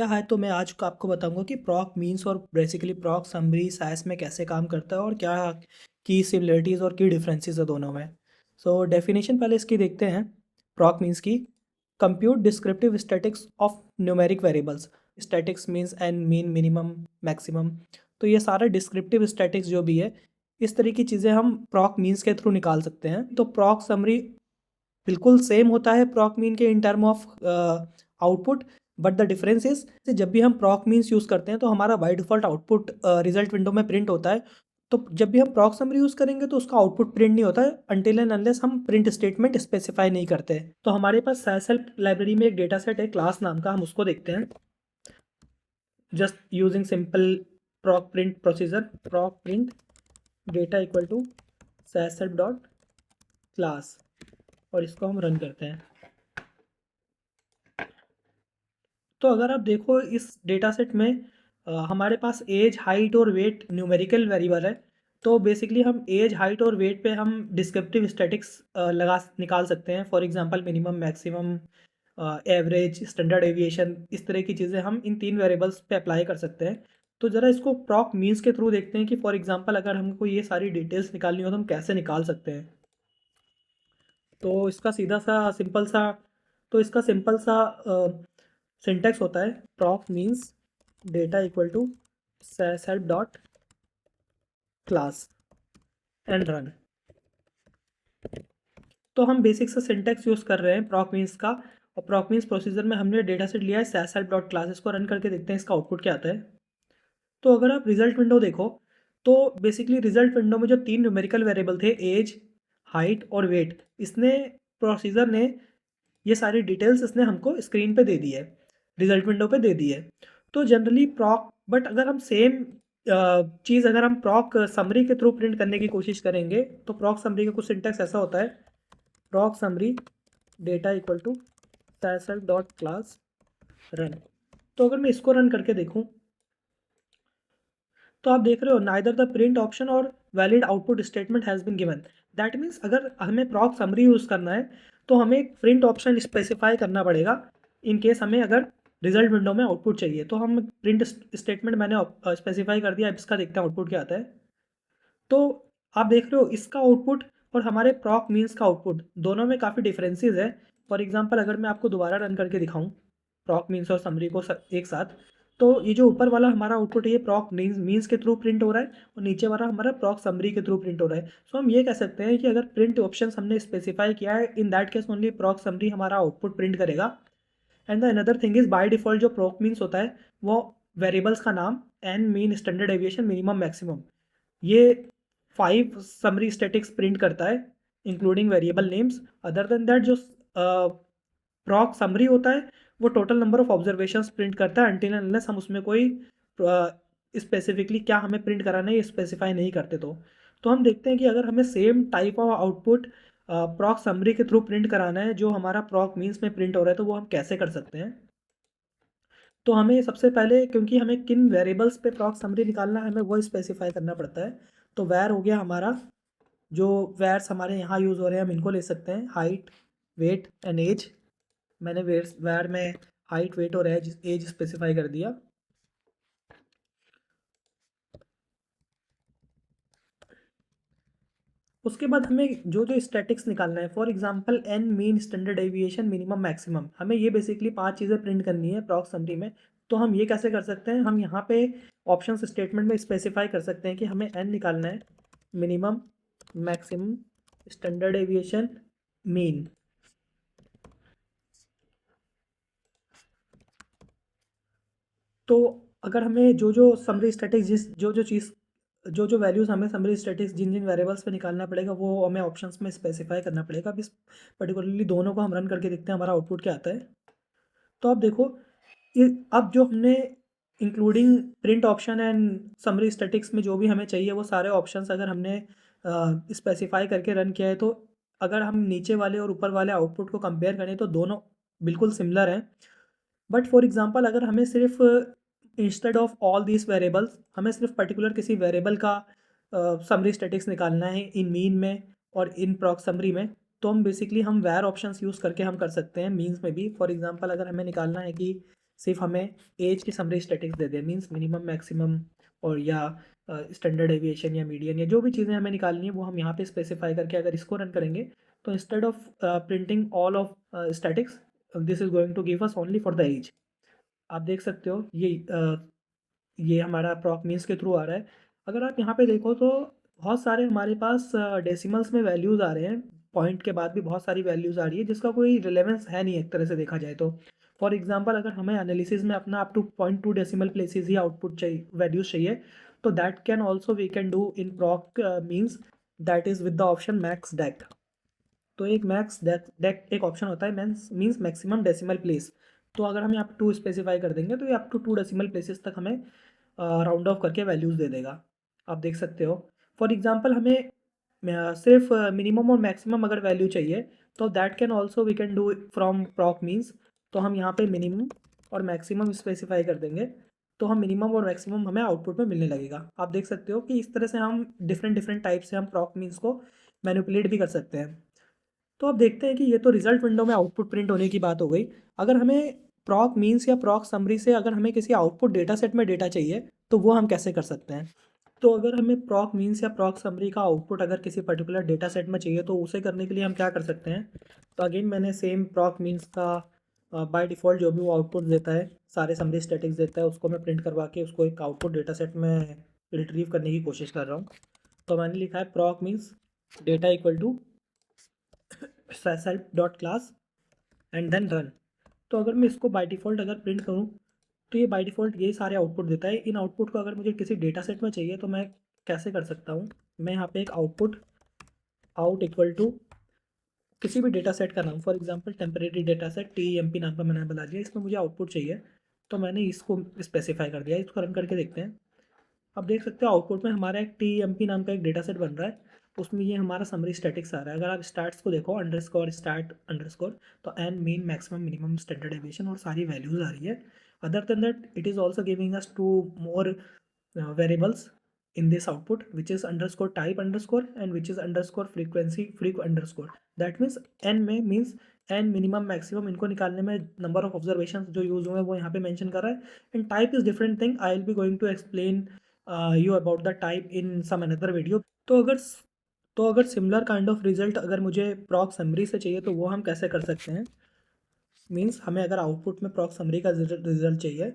है तो मैं आज का आपको बताऊंगा कि प्रॉक मीन्स और बेसिकली प्रॉक समरी साइंस में कैसे काम करता है और क्या की सिमिलरिटीज़ और की डिफरेंसेस है दोनों में। सो डेफिनेशन पहले इसकी देखते हैं। प्रॉक मीन्स की compute descriptive statistics of numeric variables. Statistics means N, mean, minimum, maximum. तो ये सारा डिस्क्रिप्टिव स्टैटिक्स जो भी है, इस तरह की चीज़ें हम प्रॉक मीन्स के थ्रू निकाल सकते हैं। तो प्रॉक समरी बिल्कुल सेम होता है प्रॉक मीन के इन term of output. But the difference is, जब भी हम प्रॉक मीन्स यूज़ करते हैं तो हमारा by default output result window में प्रिंट होता है। तो जब भी हम प्रॉक समरी यूज़ करेंगे तो उसका आउटपुट प्रिंट नहीं होता है अनटिल एंड अनलेस हम प्रिंट स्टेटमेंट स्पेसिफाई नहीं करते। तो हमारे पास सेल्फ लाइब्रेरी में एक डेटा सेट है क्लास नाम का, हम उसको देखते हैं। Just using simple proc print procedure, proc print data equal to self dot class, और इसको हम रन करते हैं। तो अगर आप देखो इस डेटा सेट में हमारे पास एज, हाइट और वेट न्यूमेरिकल वेरिएबल है। तो बेसिकली हम एज, हाइट और वेट पे हम डिस्क्रिप्टिव स्टैटिक्स लगा निकाल सकते हैं। For example minimum, maximum, average, standard aviation, इस तरह की चीज़ें हम इन तीन वेरिएबल्स पे अप्लाई कर सकते हैं। तो ज़रा इसको प्रॉक मीन्स के थ्रू देखते हैं कि फॉर एग्जांपल अगर हमको ये सारी डिटेल्स निकालनी हो तो हम कैसे निकाल सकते हैं। तो इसका सीधा सा सिंपल सा तो इसका सिंपल सा सिंटेक्स होता है proc means data equal to self dot class and run. तो हम बेसिक सा सिंटेक्स यूज़ कर रहे हैं प्रॉक मीन्स का, और प्रॉक मीन्स प्रोसीजर में हमने डेटा सेट लिया है सेल्फ डॉट क्लास। इसको रन करके देखते हैं इसका आउटपुट क्या आता है। तो अगर आप रिजल्ट विंडो देखो तो बेसिकली रिजल्ट विंडो में जो तीन न्यूमेरिकल वेरिएबल थे, एज, हाइट और वेट, इसने प्रोसीजर ने ये सारी डिटेल्स इसने हमको स्क्रीन पे दे दी है, रिजल्ट विंडो पे दे दी है। तो जनरली प्रॉक, बट अगर हम सेम चीज़ अगर हम प्रॉक समरी के थ्रू प्रिंट करने की कोशिश करेंगे तो प्रॉक समरी का कुछ सिंटेक्स ऐसा होता है, proc summary data equal to self dot class run. तो अगर मैं इसको रन करके देखूं तो आप देख रहे हो नाइदर द प्रिंट ऑप्शन और valid output statement has been given. That means अगर हमें प्रॉक समरी यूज़ करना है तो हमें एक प्रिंट ऑप्शन स्पेसिफाई करना पड़ेगा इन केस हमें अगर रिजल्ट विंडो में आउटपुट चाहिए। तो हम प्रिंट स्टेटमेंट मैंने स्पेसिफाई कर दिया, अब इसका देखते हैं आउटपुट क्या आता है। तो आप देख रहे हो इसका आउटपुट और हमारे प्रॉक मीन्स का आउटपुट दोनों में काफ़ी डिफरेंसेस है। फॉर एग्जांपल अगर मैं आपको दोबारा रन करके दिखाऊं प्रॉक मीन्स और समरी को एक साथ, तो ये जो ऊपर वाला हमारा आउटपुट है ये प्रॉक मीन्स के थ्रू प्रिंट हो रहा है और नीचे वाला हमारा प्रॉक समरी के थ्रू प्रिंट हो रहा है। सो हम ये कह सकते हैं कि अगर प्रिंट ऑप्शन हमने स्पेसिफाई किया है, in that case only proc summary हमारा आउटपुट प्रिंट करेगा। And the another thing is by default जो प्रॉक मीन्स होता है वो वेरिएबल्स का नाम, N, mean, standard deviation, minimum, maximum, ये 5 समरी स्टैटिक्स प्रिंट करता है including variable names. Other than that जो प्रॉक समरी होता है वो total number of observations print करता है अनटिल अनलेस हम उसमें कोई स्पेसिफिकली क्या हमें प्रिंट कराना है ये स्पेसिफाई नहीं करते। तो हम देखते हैं कि अगर हमें same type of output प्रॉक summary के थ्रू प्रिंट कराना है जो हमारा प्रॉक मीन्स में प्रिंट हो रहा है तो वो हम कैसे कर सकते हैं। तो हमें सबसे पहले, क्योंकि हमें किन वेरिएबल्स पे प्रॉक समरी निकालना है हमें वो स्पेसिफाई करना पड़ता है। तो वैर हो गया हमारा, जो वैर्स हमारे यहाँ यूज़ हो रहे हैं हम इनको ले सकते हैं, हाइट, वेट एंड एज। मैंने वैर में हाइट, वेट और एज एज स्पेसिफाई कर दिया। उसके बाद हमें जो जो स्टैटिक्स निकालना है, for example N, mean, standard deviation, minimum, maximum, हमें ये बेसिकली 5 चीज़ें प्रिंट करनी है प्रॉक समरी में। तो हम ये कैसे कर सकते हैं, हम यहाँ पे ऑप्शन स्टेटमेंट में स्पेसिफाई कर सकते हैं कि हमें एन निकालना है, minimum, maximum, standard aviation, mean. तो अगर हमें जो जो समरी स्टैटिक्स जिस जो जो चीज़ जो जो वैल्यूज़ हमें समरी स्टैटिक्स जिन जिन वेरिएबल्स पे निकालना पड़ेगा वो हमें ऑप्शंस में स्पेसिफाई करना पड़ेगा। अब इस पर्टिकुलरली दोनों को हम रन करके देखते हैं हमारा आउटपुट क्या आता है। तो आप देखो अब जो हमने including print option and summary statics में जो भी हमें चाहिए वो सारे ऑप्शंस अगर हमने स्पेसिफाई करके रन किया है, तो अगर हम नीचे वाले और ऊपर वाले आउटपुट को कंपेयर करें तो दोनों बिल्कुल सिमिलर हैं। बट फॉर एग्जांपल अगर हमें सिर्फ instead of all these variables हमें सिर्फ पर्टिकुलर किसी वेरिएबल का समरी स्टैटिक्स निकालना है इन मीन में और इन प्रॉक समरी में, तो हम बेसिकली हम वैर ऑप्शंस यूज़ करके हम कर सकते हैं मीन्स में भी। फॉर एग्जांपल अगर हमें निकालना है कि सिर्फ हमें एज की समरी स्टैटिक्स दे दे, मीन्स मिनिमम मैक्सिमम और या स्टैंडर्ड एविएशन या मीडियन या जो भी चीज़ें हमें निकालनी है वो हम यहाँ पे स्पेसिफाई करके अगर इसको रन करेंगे तो instead of printing all of statistics, this is going to give us only for the age. आप देख सकते हो ये हमारा प्रॉक मीन्स के थ्रू आ रहा है। अगर आप यहाँ पे देखो तो बहुत सारे हमारे पास डेसिमल्स में वैल्यूज़ आ रहे हैं, पॉइंट के बाद भी बहुत सारी वैल्यूज़ आ रही है जिसका कोई रिलेवेंस है नहीं एक तरह से देखा जाए तो। फॉर एग्जांपल अगर हमें एनालिसिस में अपना अप टू 0.2 डेसिमल प्लेसेस ही आउटपुट चाहिए, वैल्यूज़ चाहिए, तो that can also we can do in proc means, that is with the option max dec. तो एक मैक्स डेक एक ऑप्शन होता है मीन्स मैक्सिमम डेसिमल प्लेस। तो अगर हम यहाँ पे 2 स्पेसिफाई कर देंगे तो ये अप टू 2 डेसिमल प्लेसेस तक हमें राउंड ऑफ करके वैल्यूज़ दे देगा। आप देख सकते हो। फॉर एग्जांपल हमें सिर्फ मिनिमम और मैक्सिमम अगर वैल्यू चाहिए तो that can also we can do from proc means. तो हम यहाँ पे मिनिमम और मैक्सिमम स्पेसिफाई कर देंगे तो हम मिनिमम और मैक्सिमम हमें आउटपुट में मिलने लगेगा। आप देख सकते हो कि इस तरह से हम डिफरेंट डिफरेंट टाइप से हम प्रॉक मीन्स को मैनिपुलेट भी कर सकते हैं। तो अब देखते हैं कि ये तो रिजल्ट विंडो में आउटपुट प्रिंट होने की बात हो गई। अगर हमें प्रॉक मीन्स या प्रॉक समरी से अगर हमें किसी आउटपुट डेटा सेट में डेटा चाहिए तो वो हम कैसे कर सकते हैं। तो अगर हमें प्रॉक मीन्स या प्रॉक समरी का आउटपुट अगर किसी पर्टिकुलर डेटा सेट में चाहिए तो उसे करने के लिए हम क्या कर सकते हैं। तो अगेन मैंने सेम प्रॉक मीन्स का बाय डिफ़ॉल्ट जो भी वो आउटपुट देता है, सारे समरी स्टैटिक्स देता है, उसको मैं प्रिंट करवा के उसको एक आउटपुट डेटा सेट में रिट्रीव करने की कोशिश कर रहा हूँ। तो मैंने लिखा है proc means data equal to self dot class and then run. तो अगर मैं इसको बाय डिफ़ॉल्ट अगर प्रिंट करूँ तो ये बाय डिफ़ॉल्ट ये सारे आउटपुट देता है। इन आउटपुट को अगर मुझे किसी डेटा सेट में चाहिए तो मैं कैसे कर सकता हूँ। मैं यहाँ पे एक आउटपुट आउट इक्वल टू किसी भी डेटा सेट का नाम, for example temporary data set TEMP नाम का मैंने बता दिया, इसमें मुझे आउटपुट चाहिए तो मैंने इसको स्पेसिफाई कर दिया। इसको रन करके देखते हैं। अब देख सकते हो आउटपुट में हमारा एक TEMP नाम का एक डेटा सेट बन रहा है, उसमें ये हमारा समरी स्टैटिक्स आ रहा है। अगर आप स्टार्ट्स को देखो अंडरस्कोर स्टार्ट अंडरस्कोर, तो N mean maximum minimum standard deviation और सारी वैल्यूज आ रही है। Other than that it is also giving us two more variables in this output, which is underscore type underscore and which is underscore frequency freq underscore। that means n में means n minimum maximum, इनको निकालने में number of observations जो use हुए हैं वो यहाँ पे मेंशन कर रहा है। and type is different thing, I will be going to explain you about the type in some another video। तो अगर सिमिलर काइंड ऑफ रिजल्ट अगर मुझे प्रॉक समरी से चाहिए तो वो हम कैसे कर सकते हैं। मीन्स हमें अगर आउटपुट में प्रॉक समरी का रिजल्ट चाहिए,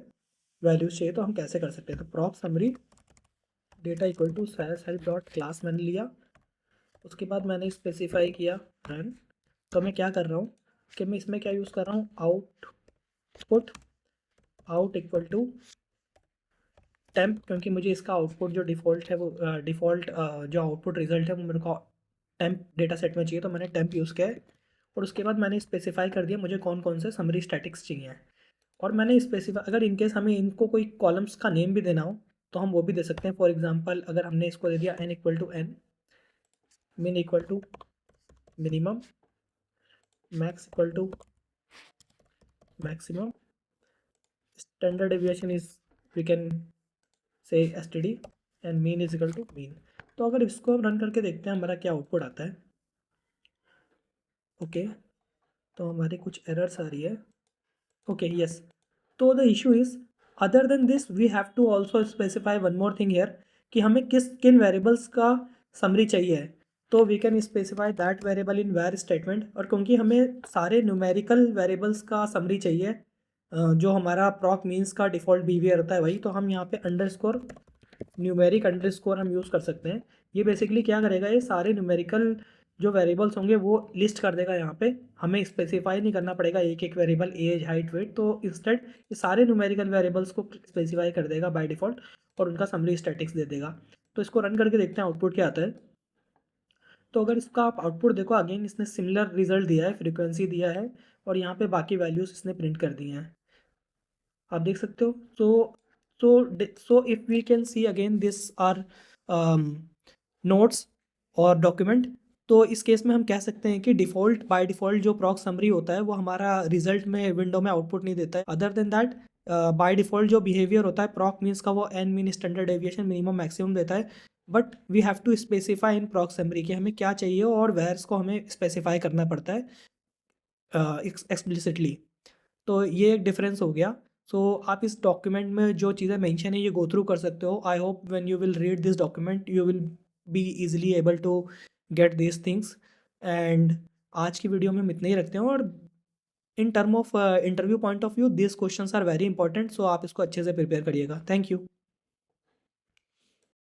वैल्यूज चाहिए, तो हम कैसे कर सकते हैं। तो proc summary data equal to self dot class मैंने लिया, उसके बाद मैंने स्पेसिफाई किया रन। तो मैं क्या कर रहा हूँ कि मैं इसमें क्या यूज़ कर रहा हूँ, output out equal to temp, क्योंकि मुझे इसका आउटपुट जो डिफ़ॉल्ट है वो डिफ़ॉल्ट जो आउटपुट रिजल्ट है वो मेरे को टेम्प डेटा सेट में चाहिए, तो मैंने टेम्प यूज़ किया है। और उसके बाद मैंने स्पेसिफाई कर दिया मुझे कौन कौन से समरी स्टैटिक्स चाहिए। और मैंने स्पेसिफाई अगर इनकेस हमें इनको कोई कॉलम्स का नेम भी देना हो तो हम वो भी दे सकते हैं। फॉर एग्जांपल अगर हमने इसको दे दिया n equal to n, min equal to minimum, max equal to maximum, standard deviation is we can say std and mean is equal to mean. तो अगर इसको रन करके देखते हैं हमारा क्या आउटपुट आता है। ओके तो हमारे कुछ एरर्स आ रही है। ओके यस, तो the issue is other than this we have to also specify one more thing here कि हमें किन वेरिएबल्स का समरी चाहिए है। तो we can specify that variable in var statement. और क्योंकि हमें सारे न्यूमेरिकल वेरिएबल्स का समरी चाहिए, जो हमारा प्रॉक मीन्स का डिफ़ॉल्ट बिहेवियर होता है वही, तो हम यहाँ पे अंडरस्कोर न्यूमेरिक अंडरस्कोर हम यूज़ कर सकते हैं। ये बेसिकली क्या करेगा, ये सारे न्यूमेरिकल जो वेरिएबल्स होंगे वो लिस्ट कर देगा यहाँ पे। हमें स्पेसिफाई नहीं करना पड़ेगा एक एक वेरिएबल एज हाइट वेट, तो इंस्टेड ये सारे न्यूमेरिकल वेरिएबल्स को स्पेसिफाई कर देगा बाय डिफ़ॉल्ट और उनका समरी स्टैटिक्स दे देगा। तो इसको रन करके देखते हैं आउटपुट क्या आता है। तो अगर इसका आप आउटपुट देखो अगेन इसने सिमिलर रिजल्ट दिया है, फ्रीक्वेंसी दिया है और यहाँ पे बाकी वैल्यूज़ इसने प्रिंट कर दी हैं, आप देख सकते हो। So if we can see again this are notes और डॉक्यूमेंट, तो इस केस में हम कह सकते हैं कि डिफ़ॉल्ट बाय डिफ़ॉल्ट जो प्रॉक समरी होता है वो हमारा रिजल्ट में विंडो में आउटपुट नहीं देता है। Other than that by default जो बिहेवियर होता है प्रॉक मीन्स का वो N mean standard deviation minimum maximum देता है। But we have to specify in proc summary कि हमें क्या चाहिए और वेयर्स को हमें स्पेसिफाई करना पड़ता है एक्सप्लिसिटली। तो ये एक डिफरेंस हो गया। सो आप इस डॉक्यूमेंट में जो चीज़ें मेंशन है ये गो थ्रू कर सकते हो। I hope when you will read this document you will be easily able to get this things. And आज की वीडियो में हम इतना ही रखते हैं। और in term of interview point of view this questions are very important, so आप इसको अच्छे से प्रिपेयर करिएगा। Thank you.